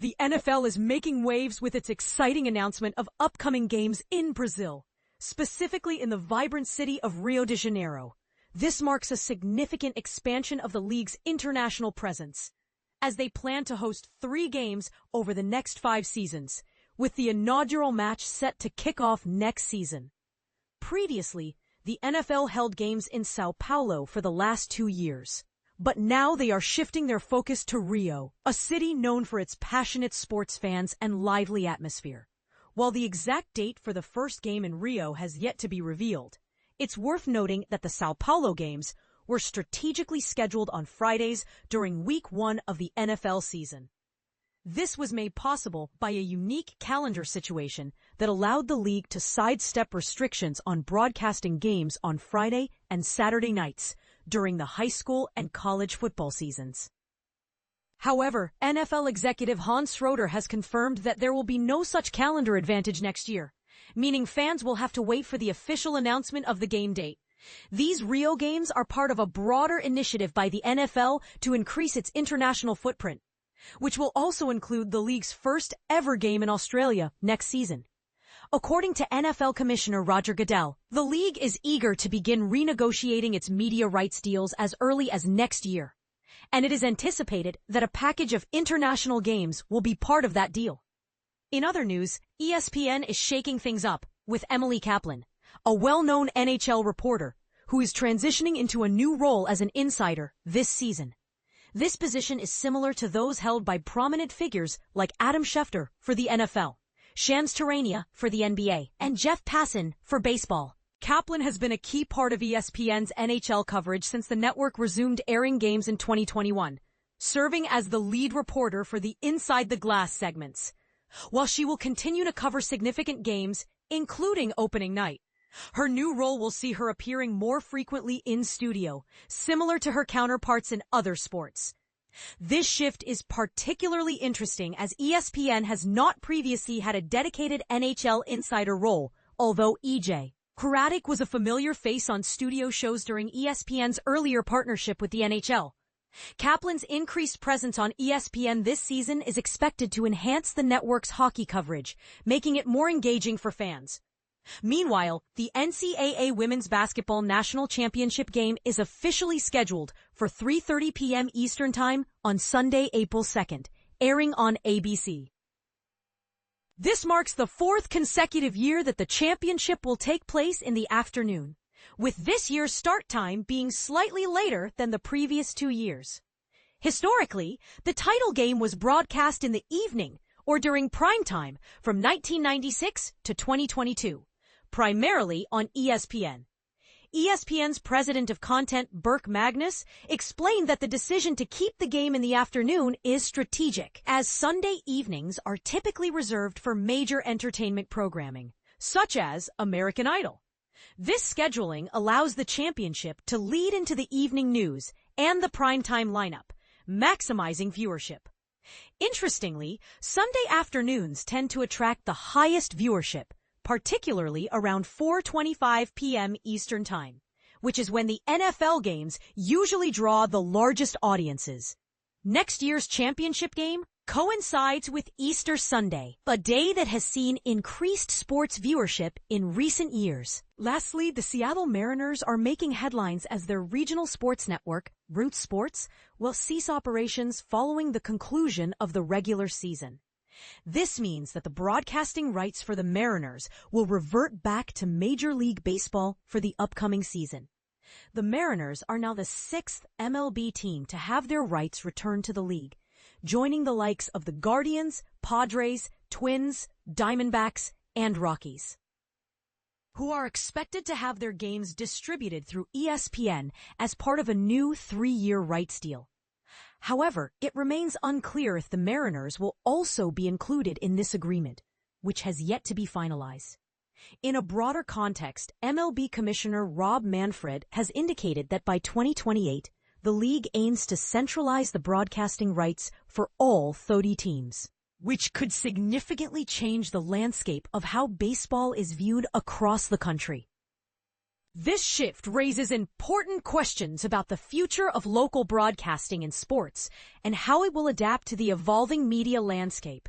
The NFL is making waves with its exciting announcement of upcoming games in Brazil, specifically in the vibrant city of Rio de Janeiro. This marks a significant expansion of the league's international presence, as they plan to host 3 games over the next 5 seasons, with the inaugural match set to kick off next season. Previously, the NFL held games in Sao Paulo for the last 2 years. But now they are shifting their focus to Rio, a city known for its passionate sports fans and lively atmosphere. While the exact date for the first game in Rio has yet to be revealed, it's worth noting that the Sao Paulo games were strategically scheduled on Fridays during Week 1 of the NFL season. This was made possible by a unique calendar situation that allowed the league to sidestep restrictions on broadcasting games on Friday and Saturday nights during the high school and college football seasons. However, NFL executive Hans Schroeder has confirmed that there will be no such calendar advantage next year, meaning fans will have to wait for the official announcement of the game date. These Rio games are part of a broader initiative by the NFL to increase its international footprint, which will also include the league's first ever game in Australia next season. According to NFL Commissioner Roger Goodell, the league is eager to begin renegotiating its media rights deals as early as next year, and it is anticipated that a package of international games will be part of that deal. In other news, ESPN is shaking things up with Emily Kaplan, a well-known NHL reporter who is transitioning into a new role as an insider this season. This position is similar to those held by prominent figures like Adam Schefter for the NFL, Shams Charania for the NBA, and Jeff Passan for baseball. Kaplan has been a key part of ESPN's NHL coverage since the network resumed airing games in 2021, serving as the lead reporter for the Inside the Glass segments. While she will continue to cover significant games, including opening night, her new role will see her appearing more frequently in studio, similar to her counterparts in other sports. This shift is particularly interesting as ESPN has not previously had a dedicated NHL insider role, although EJ Hradek was a familiar face on studio shows during ESPN's earlier partnership with the NHL. Kaplan's increased presence on ESPN this season is expected to enhance the network's hockey coverage, making it more engaging for fans. Meanwhile, the NCAA Women's Basketball National Championship game is officially scheduled for 3:30 p.m. Eastern Time on Sunday, April 2nd, airing on ABC. This marks the 4th consecutive year that the championship will take place in the afternoon, with this year's start time being slightly later than the previous 2 years. Historically, the title game was broadcast in the evening or during prime time from 1996 to 2022. Primarily on ESPN. ESPN's president of content, Burke Magnus, explained that the decision to keep the game in the afternoon is strategic, as Sunday evenings are typically reserved for major entertainment programming, such as American Idol. This scheduling allows the championship to lead into the evening news and the primetime lineup, maximizing viewership. Interestingly, Sunday afternoons tend to attract the highest viewership, particularly around 4:25 p.m. Eastern Time, which is when the NFL games usually draw the largest audiences. Next year's championship game coincides with Easter Sunday, a day that has seen increased sports viewership in recent years. Lastly, the Seattle Mariners are making headlines as their regional sports network, Root Sports, will cease operations following the conclusion of the regular season. This means that the broadcasting rights for the Mariners will revert back to Major League Baseball for the upcoming season. The Mariners are now the 6th MLB team to have their rights returned to the league, joining the likes of the Guardians, Padres, Twins, Diamondbacks, and Rockies, who are expected to have their games distributed through ESPN as part of a new 3-year rights deal. However, it remains unclear if the Mariners will also be included in this agreement, which has yet to be finalized. In a broader context, MLB Commissioner Rob Manfred has indicated that by 2028, the league aims to centralize the broadcasting rights for all 30 teams, which could significantly change the landscape of how baseball is viewed across the country. This shift raises important questions about the future of local broadcasting in sports and how it will adapt to the evolving media landscape.